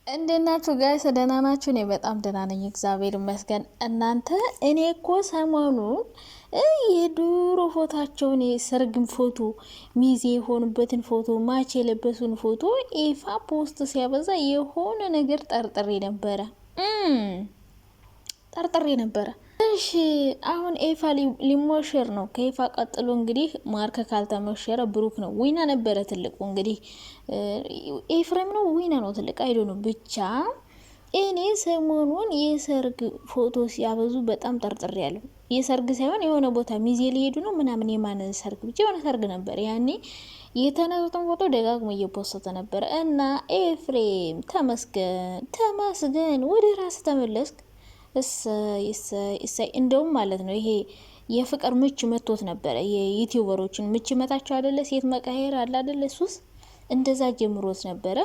እንደናችሁ ጋይስ ደህና ናችሁ? እኔ በጣም ደህና ነኝ፣ እግዚአብሔር ይመስገን። እናንተ እኔ እኮ ሰሞኑን የድሮ ፎታቸውን የሰርግን ፎቶ ሚዜ የሆኑበትን ፎቶ ማች የለበሱን ፎቶ ኤፋ ፖስት ሲያበዛ የሆነ ነገር ጠርጥሬ ነበረ። እሺ አሁን ኤፋ ሊሞሸር ነው። ከኤፋ ቀጥሎ እንግዲህ ማርክ ካልተሞሸረ ብሩክ ነው። ዊና ነበረ ትልቁ እንግዲህ ኤፍሬም ነው ዊና ነው ትልቅ አይዶ ነው። ብቻ እኔ ሰሞኑን የሰርግ ፎቶ ሲያበዙ በጣም ጠርጥሬ ያለው የሰርግ ሳይሆን የሆነ ቦታ ሚዜ ሊሄዱ ነው ምናምን የማን ሰርግ ብቻ የሆነ ሰርግ ነበር። ያኔ የተነሱትን ፎቶ ደጋግሞ እየፖስተ ነበር እና ኤፍሬም ተመስገን ወደ ራስ ተመለስክ። እሰይ እንደውም ማለት ነው ይሄ የፍቅር ምች መቶት ነበረ። የዩቲዩበሮችን ምች መታቸው አይደለ? ሴት መቀየር አለ አይደለ? ሱስ እንደዛ ጀምሮት ነበረ።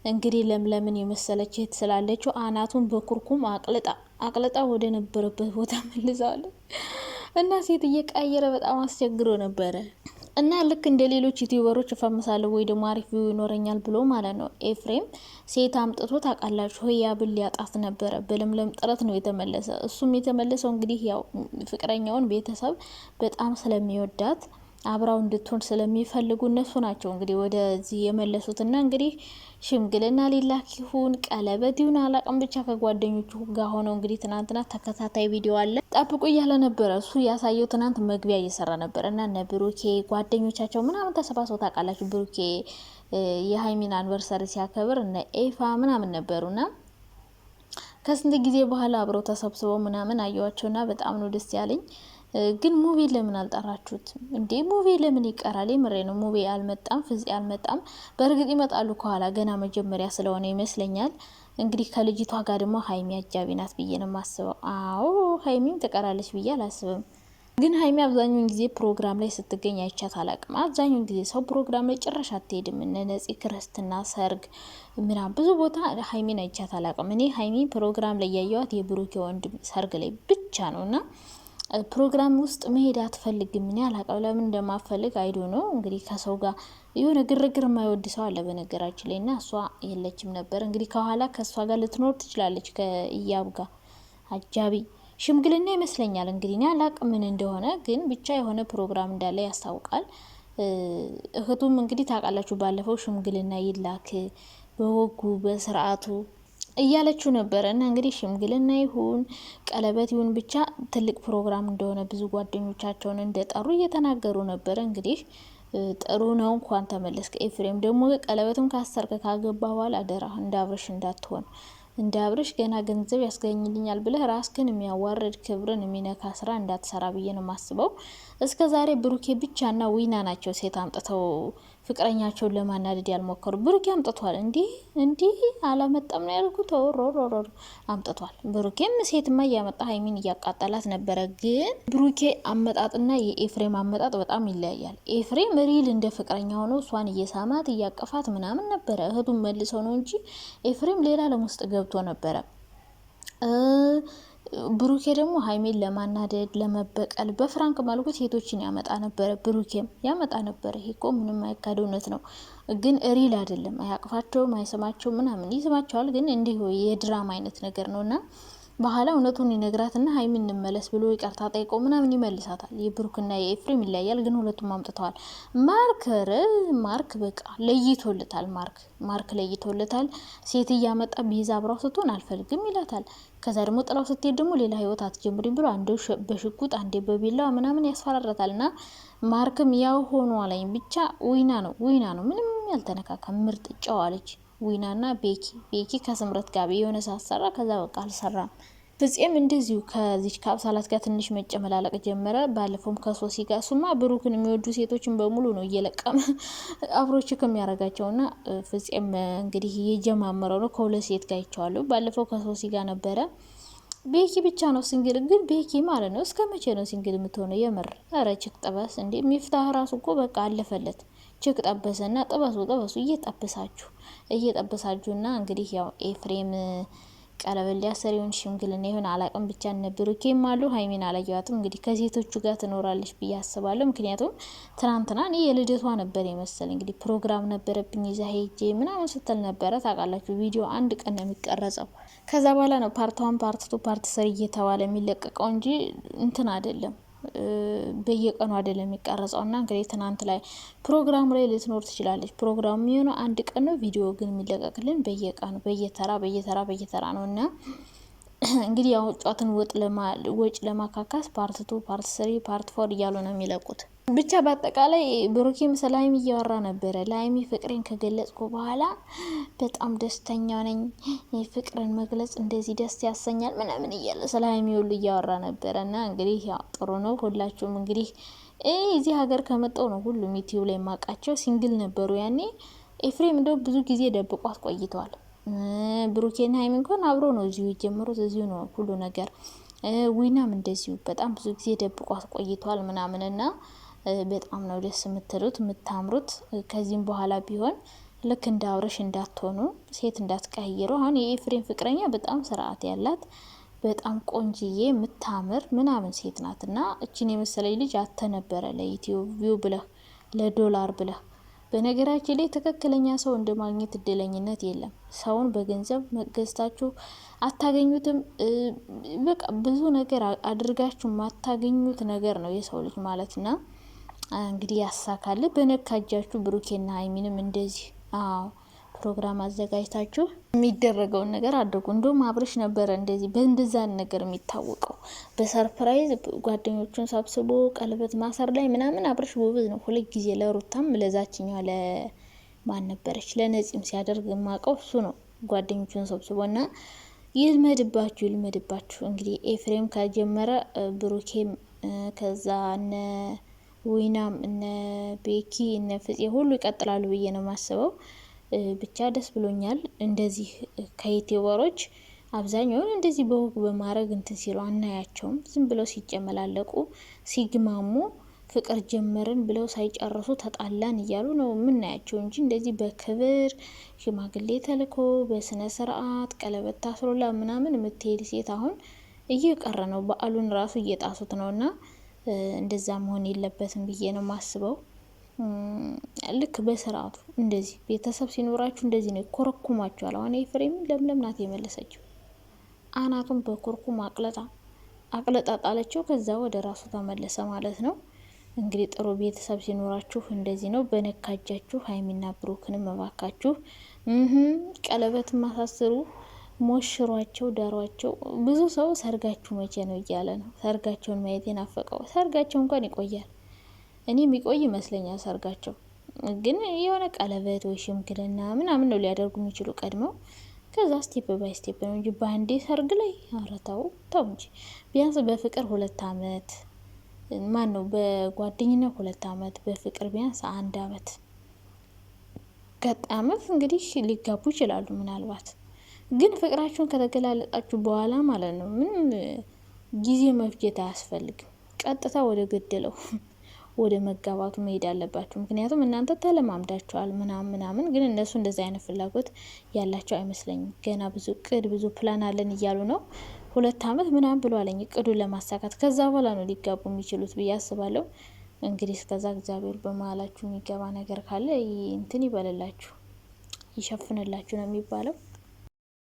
እንግዲህ ለምለምን የመሰለች እህት ስላለችው አናቱን በኩርኩም አቅልጣ ወደ ነበረበት ቦታ መልዛለች እና ሴት እየቀየረ በጣም አስቸግሮ ነበረ። እና ልክ እንደ ሌሎች ዩቲዩበሮች እፈምሳለሁ ወይ ደግሞ አሪፍ ቪው ይኖረኛል ብሎ ማለት ነው ኤፍሬም ሴት አምጥቶ ታውቃላችሁ ሆያ ብል ያጣት ነበረ። በለምለም ጥረት ነው የተመለሰ። እሱም የተመለሰው እንግዲህ ያው ፍቅረኛውን ቤተሰብ በጣም ስለሚወዳት አብራው እንድትሆን ስለሚፈልጉ እነሱ ናቸው እንግዲህ ወደዚህ የመለሱትና እንግዲህ ሽምግልና ሊላክ ይሁን ቀለበት ይሁን አላቅም፣ ብቻ ከጓደኞቹ ጋር ሆነው እንግዲህ ትናንትና ተከታታይ ቪዲዮ አለ ጠብቁ እያለ ነበረ። እሱ ያሳየው ትናንት መግቢያ እየሰራ ነበር እና እነ ብሩኬ ጓደኞቻቸው ምናምን ተሰባስበው ታውቃላችሁ። ብሩኬ የሀይሚን አንቨርሰሪ ሲያከብር እነ ኤፋ ምናምን ነበሩና ከስንት ጊዜ በኋላ አብረው ተሰብስበው ምናምን አየዋቸውና በጣም ነው ደስ ያለኝ። ግን ሙቪ ለምን አልጠራችሁት እንዴ? ሙቪ ለምን ይቀራል? የምሬ ነው። ሙቪ አልመጣም፣ ፍፄ አልመጣም። በእርግጥ ይመጣሉ ከኋላ ገና መጀመሪያ ስለሆነ ይመስለኛል። እንግዲህ ከልጅቷ ጋር ደግሞ ሀይሚ አጃቢ ናት ብዬ ነው የማስበው። አዎ ሀይሚም ትቀራለች ብዬ አላስብም። ግን ሀይሚ አብዛኛውን ጊዜ ፕሮግራም ላይ ስትገኝ አይቻት አላቅም። አብዛኛውን ጊዜ ሰው ፕሮግራም ላይ ጭራሽ አትሄድም። እነ ነፂ ክርስትና፣ ሰርግ ምናምን ብዙ ቦታ ሀይሚን አይቻት አላቅም። እኔ ሀይሚ ፕሮግራም ላይ ያየዋት የብሩኬ ወንድም ሰርግ ላይ ብቻ ነው እና ፕሮግራም ውስጥ መሄድ አትፈልግም። ምን ያላቀው ለምን እንደማፈልግ አይዶ ነው። እንግዲህ ከሰው ጋር የሆነ ግርግር የማይወድ ሰው አለ በነገራችን ላይ እና እሷ የለችም ነበር። እንግዲህ ከኋላ ከእሷ ጋር ልትኖር ትችላለች ከእያብ ጋር አጃቢ ሽምግልና ይመስለኛል። እንግዲህ እኔ አላቅም ምን እንደሆነ ግን ብቻ የሆነ ፕሮግራም እንዳለ ያስታውቃል። እህቱም እንግዲህ ታውቃላችሁ ባለፈው ሽምግልና ይላክ በወጉ በስርዓቱ እያለችው ነበረ እና እንግዲህ ሽምግልና ይሁን ቀለበት ይሁን ብቻ ትልቅ ፕሮግራም እንደሆነ ብዙ ጓደኞቻቸውን እንደጠሩ እየተናገሩ ነበረ። እንግዲህ ጥሩ ነው እንኳን ተመለስክ። ኤፍሬም ደግሞ ቀለበቱን ካሰርክ ካገባ በኋላ አደራ እንዳብረሽ እንዳትሆን። እንዳብረሽ ገና ገንዘብ ያስገኝልኛል ብለህ ራስህን የሚያዋርድ ክብርን የሚነካ ስራ እንዳትሰራ ብዬ ነው የማስበው። እስከ ዛሬ ብሩኬ ብቻና ዊና ናቸው ሴት አምጥተው ፍቅረኛቸውን ለማናደድ ያልሞከሩ። ብሩኬ አምጥቷል። እንዲህ አላመጣም ነው ያልኩት። ሮሮሮሮ አምጥቷል። ብሩኬም ሴትማ እያመጣ ሀይሚን እያቃጠላት ነበረ። ግን ብሩኬ አመጣጥና የኤፍሬም አመጣጥ በጣም ይለያያል። ኤፍሬም ሪል እንደ ፍቅረኛ ሆኖ እሷን እየሳማት እያቀፋት ምናምን ነበረ። እህቱን መልሰው ነው እንጂ ኤፍሬም ሌላ ዓለም ውስጥ ገብቶ ነበረ። ብሩኬ ደግሞ ሀይሜን ለማናደድ ለመበቀል በፍራንክ መልኩ ሴቶችን ያመጣ ነበረ። ብሩኬም ያመጣ ነበረ። ይሄ እኮ ምንም አይካድ እውነት ነው። ግን ሪል አይደለም። አያቅፋቸውም፣ አይሰማቸውም ምናምን ይስማቸዋል። ግን እንዲሁ የድራማ አይነት ነገር ነውና በኋላ እውነቱን ይነግራትና ሀይሚ እንመለስ ብሎ ይቅርታ ጠይቆ ምናምን ይመልሳታል። የብሩክና የኤፍሬም ይለያል። ግን ሁለቱም አምጥተዋል። ማርክ በቃ ለይቶልታል። ማርክ ለይቶልታል። ሴት እያመጣ ቢይዛ አብራው ስትሆን አልፈልግም ይላታል። ከዛ ደግሞ ጥላው ስትሄድ ደግሞ ሌላ ህይወት አትጀምሪም ብሎ አንዴ በሽጉጥ አንዴ በቢላዋ ምናምን ያስፈራራታልና ማርክም ያው ሆኖ አለኝ። ብቻ ዊና ነው ምንም ያልተነካካ ምርጥ ጨዋለች። ዊናና ቤኪ ከስምረት ጋር የሆነ ሳሰራ ከዛ በቃ አልሰራም። ፍፄም እንደዚሁ ከዚች ከአብሳላት ጋር ትንሽ መጨመላለቅ ጀመረ። ባለፈውም ከሶሲ ጋር እሱማ ብሩክን የሚወዱ ሴቶችን በሙሉ ነው እየለቀመ አብሮች ከሚያረጋቸውና ፍፄም እንግዲህ እየጀማመረው ነው። ከሁለት ሴት ጋር ይቻላል። ባለፈው ከሶሲ ጋር ነበረ። ቤኪ ብቻ ነው ሲንግል። ግን ቤኪ ማለት ነው እስከ መቼ ነው ሲንግል የምትሆነው? የምር ኧረ ችክ ጠበስ እንዴ! ሚፍታህ ራሱ እኮ በቃ አለፈለት። ችክ ጠበሰና ጥበሱ እየጠበሳችሁና እንግዲህ ያው ኤፍሬም ቀለበት ሊያሰር ይሁን ሽምግልና ይሁን አላቅም፣ ብቻ እነ ብሩኬም አሉ። ሀይሚን አላየዋትም። እንግዲህ ከሴቶቹ ጋር ትኖራለች ብዬ አስባለሁ። ምክንያቱም ትናንትና እኔ የልደቷ ነበር የመሰለ እንግዲህ ፕሮግራም ነበረብኝ ይዛ ሄጄ ምናምን ስትል ነበረ። ታውቃላችሁ ቪዲዮ አንድ ቀን ነው የሚቀረጸው። ከዛ በኋላ ነው ፓርት 1 ፓርት 2 ፓርት 3 እየተባለ የሚለቀቀው እንጂ እንትን አይደለም፣ በየቀኑ አይደለም የሚቀረጸው። እና እንግዲህ ትናንት ላይ ፕሮግራሙ ላይ ልትኖር ትችላለች። ፕሮግራሙ የሚሆነው አንድ ቀን ነው። ቪዲዮ ግን የሚለቀቅልን በየቀኑ በየተራ ነው። እና እንግዲህ ያው ጫትን ወጭ ለማካካስ ፓርት 2 ፓርት 3 ፓርት 4 እያሉ ነው የሚለቁት። ብቻ በአጠቃላይ ብሩኬም ስለ ሀይሚ እያወራ ነበረ። ለሀይሚ ፍቅሬን ከገለጽኩ በኋላ በጣም ደስተኛ ነኝ፣ ፍቅርን መግለጽ እንደዚህ ደስ ያሰኛል ምናምን እያለ ስለ ሀይሚ ሁሉ እያወራ ነበረ። እና እንግዲህ ያው ጥሩ ነው። ሁላችሁም እንግዲህ እዚህ ሀገር ከመጣው ነው ሁሉም ዩቲዩብ ላይ ማቃቸው ሲንግል ነበሩ ያኔ። ኤፍሬም እንደው ብዙ ጊዜ ደብቋት ቆይተዋል። ብሩኬና ሀይሚ እንኳን አብሮ ነው እዚሁ የጀመሩት፣ እዚሁ ነው ሁሉ ነገር። ዊናም እንደዚሁ በጣም ብዙ ጊዜ ደብቋት ቆይተዋል ምናምንና በጣም ነው ደስ የምትሉት የምታምሩት። ከዚህም በኋላ ቢሆን ልክ እንደ አብረሽ እንዳትሆኑ፣ ሴት እንዳትቀይሩ። አሁን የኤፍሬም ፍቅረኛ በጣም ስርዓት ያላት በጣም ቆንጅዬ የምታምር ምናምን ሴት ናትና እችን የመሰለኝ ልጅ አተነበረ ለዩቲዩብ ቪው ብለህ ለዶላር ብለህ። በነገራችን ላይ ትክክለኛ ሰው እንደ ማግኘት እድለኝነት የለም። ሰውን በገንዘብ መገዝታችሁ አታገኙትም። በቃ ብዙ ነገር አድርጋችሁ ማታገኙት ነገር ነው የሰው ልጅ ማለትና እንግዲህ ያሳካል። በነካጃችሁ ብሩኬና ሀይሚንም እንደዚህ ፕሮግራም አዘጋጅታችሁ የሚደረገውን ነገር አድርጉ። እንደውም አብርሽ ነበረ እንደዚህ በእንደዛን ነገር የሚታወቀው በሰርፕራይዝ ጓደኞቹን ሰብስቦ ቀለበት ማሰር ላይ ምናምን አብርሽ ጎበዝ ነው። ሁለት ጊዜ ለሩታም ለዛችኛዋ ለማን ነበረች ለነፂም ሲያደርግ ማቀው እሱ ነው። ጓደኞቹን ሰብስቦና ይልመድባችሁ። እንግዲህ ኤፍሬም ከጀመረ ብሩኬም ከዛ እነ ዊናም እነ ቤኪ እነ ፍፄ ሁሉ ይቀጥላሉ ብዬ ነው ማስበው። ብቻ ደስ ብሎኛል። እንደዚህ ከዩቲዩበሮች አብዛኛውን እንደዚህ በወግ በማድረግ እንትን ሲሉ አናያቸውም። ዝም ብለው ሲጨመላለቁ ሲግማሙ ፍቅር ጀመርን ብለው ሳይጨርሱ ተጣላን እያሉ ነው የምናያቸው እንጂ እንደዚህ በክብር ሽማግሌ ተልኮ በስነ ስርዓት ቀለበት ታስሮላ ምናምን የምትሄድ ሴት አሁን እየቀረ ነው። በዓሉን ራሱ እየጣሱት ነውና እንደዛ መሆን የለበትም ብዬ ነው ማስበው። ልክ በስርዓቱ እንደዚህ ቤተሰብ ሲኖራችሁ እንደዚህ ነው ኮረኩማችኋል። አሁን ኤፍሬም ለምለም ናት የመለሰችው። አናቱን በኮርኩም አቅለጣ ጣለችው። ከዛ ወደ ራሱ ተመለሰ ማለት ነው። እንግዲህ ጥሩ ቤተሰብ ሲኖራችሁ እንደዚህ ነው። በነካጃችሁ ሀይሚና ብሩክንም መባካችሁ ቀለበት ማሳስሩ፣ ሞሽሯቸው፣ ዳሯቸው። ብዙ ሰው ሰርጋችሁ መቼ ነው እያለ ነው። ሰርጋቸውን ማየት የናፈቀው። ሰርጋቸው እንኳን ይቆያል። እኔ የሚቆይ ይመስለኛል ሰርጋቸው። ግን የሆነ ቀለበት ወይ ሽምግልና ምናምን ነው ሊያደርጉ የሚችሉ ቀድመው። ከዛ ስቴፕ ባይ ስቴፕ ነው እንጂ በአንዴ ሰርግ ላይ አረታው ተው እንጂ። ቢያንስ በፍቅር 2 አመት ማን ነው በጓደኝነት 2 አመት፣ በፍቅር ቢያንስ 1 አመት አመት እንግዲህ ሊጋቡ ይችላሉ። ምናልባት ግን ፍቅራችሁን ከተገላለጣችሁ በኋላ ማለት ነው ምንም ጊዜ መፍጀት አያስፈልግም። ቀጥታ ወደ ገደለው ወደ መጋባቱ መሄድ አለባችሁ። ምክንያቱም እናንተ ተለማምዳችኋል ምናምን። ግን እነሱ እንደዚህ አይነት ፍላጎት ያላቸው አይመስለኝም። ገና ብዙ እቅድ ብዙ ፕላን አለን እያሉ ነው። 2 አመት ምናምን ብሎ አለኝ እቅዱን ለማሳካት። ከዛ በኋላ ነው ሊጋቡ የሚችሉት ብዬ አስባለሁ። እንግዲህ እስከዛ እግዚአብሔር በመሀላችሁ የሚገባ ነገር ካለ እንትን ይበልላችሁ፣ ይሸፍንላችሁ ነው የሚባለው።